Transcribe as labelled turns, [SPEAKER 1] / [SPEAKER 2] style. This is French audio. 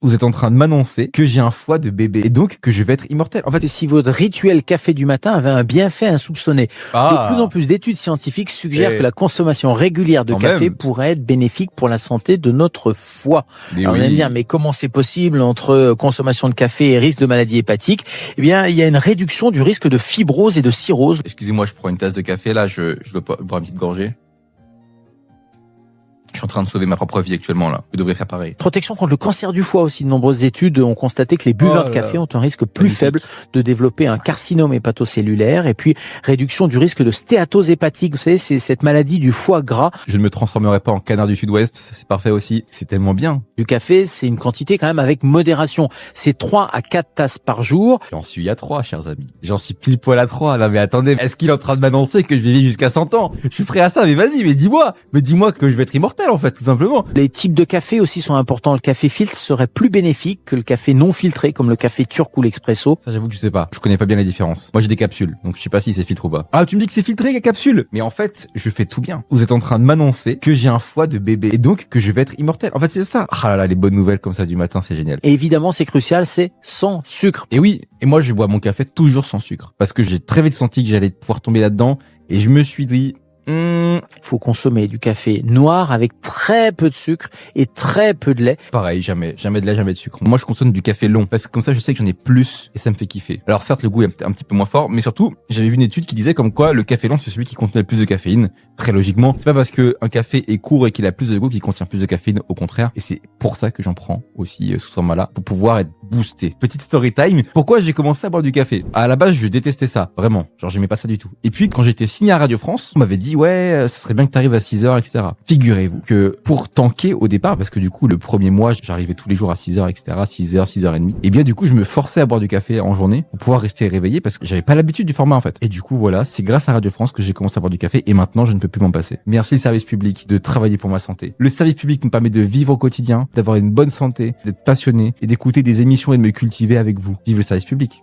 [SPEAKER 1] Vous êtes en train de m'annoncer que j'ai un foie de bébé et donc que je vais être immortel. En fait,
[SPEAKER 2] Et si votre rituel café du matin avait un bienfait insoupçonné. De plus en plus d'études scientifiques suggèrent que la consommation régulière de
[SPEAKER 1] Quand
[SPEAKER 2] café
[SPEAKER 1] même.
[SPEAKER 2] pourrait être bénéfique pour la santé de notre foie.
[SPEAKER 1] Mais
[SPEAKER 2] Alors,
[SPEAKER 1] oui.
[SPEAKER 2] on va me dire, mais comment c'est possible entre consommation de café et risque de maladie hépatique? Eh bien, il y a une réduction du risque de fibrose et de cirrhose.
[SPEAKER 1] Excusez-moi, je prends une tasse de café là, je dois pas boire une petite gorgée. Je suis en train de sauver ma propre vie actuellement là. Vous devrez faire pareil.
[SPEAKER 2] Protection contre le cancer du foie aussi. De nombreuses études ont constaté que les buveurs de café ont un risque plus faible de développer un carcinome hépatocellulaire. Et puis, réduction du risque de stéatose hépatique. Vous savez, c'est cette maladie du foie gras.
[SPEAKER 1] Je ne me transformerai pas en canard du sud-ouest, ça c'est parfait aussi. C'est tellement bien.
[SPEAKER 2] Du café, c'est une quantité quand même avec modération. C'est 3 à 4 tasses par jour.
[SPEAKER 1] J'en suis à 3, chers amis. J'en suis pile poil à 3. Non mais attendez, est-ce qu'il est en train de m'annoncer que je vais vivre jusqu'à 100 ans? Je suis prêt à ça, mais vas-y, mais dis-moi. Mais dis-moi que je vais être immortel en fait, tout simplement.
[SPEAKER 2] Les types de café aussi sont importants. Le café filtre serait plus bénéfique que le café non filtré, comme le café turc ou l'expresso.
[SPEAKER 1] Ça j'avoue que je sais pas. Je connais pas bien la différence. Moi j'ai des capsules, donc je sais pas si c'est filtré ou pas. Ah, tu me dis que c'est filtré les capsules? Mais en fait, je fais tout bien. Vous êtes en train de m'annoncer que j'ai un foie de bébé et donc que je vais être immortel. En fait, c'est ça. Ah là là, les bonnes nouvelles comme ça du matin, c'est génial.
[SPEAKER 2] Et évidemment, c'est crucial, c'est sans sucre.
[SPEAKER 1] Et oui, et moi je bois mon café toujours sans sucre parce que j'ai très vite senti que j'allais pouvoir tomber là-dedans et je me suis dit
[SPEAKER 2] Il faut consommer du café noir avec très peu de sucre et très peu de lait.
[SPEAKER 1] pareil, jamais de lait, jamais de sucre. Moi, je consomme du café long parce que comme ça, je sais que j'en ai plus et ça me fait kiffer. Alors certes, le goût est un petit peu moins fort, mais surtout, j'avais vu une étude qui disait comme quoi le café long, c'est celui qui contenait le plus de caféine. Très logiquement, c'est pas parce que un café est court et qu'il a plus de goût qu'il contient plus de caféine, au contraire. Et c'est pour ça que j'en prends aussi sous ce format-là, pour pouvoir être boosté. Petite story time. Pourquoi j'ai commencé à boire du café? À la base, je détestais ça, vraiment. Genre, j'aimais pas ça du tout. Et puis, quand j'étais signé à Radio France, on m'avait dit, ouais, ça serait bien que t'arrives à 6h, etc. Figurez-vous que pour tanker au départ, parce que du coup, le premier mois, j'arrivais tous les jours à 6h, etc., 6h, 6h30. Et bien, du coup, je me forçais à boire du café en journée pour pouvoir rester réveillé parce que j'avais pas l'habitude du format, en fait. Et du coup, voilà, c'est grâce à Radio France que j'ai commencé à boire du café et maintenant, je ne peux plus m'en passer. Merci le service public de travailler pour ma santé. Le service public me permet de vivre au quotidien, d'avoir une bonne santé, d'être passionné et d'écouter des émissions et de me cultiver avec vous. Vive le service public.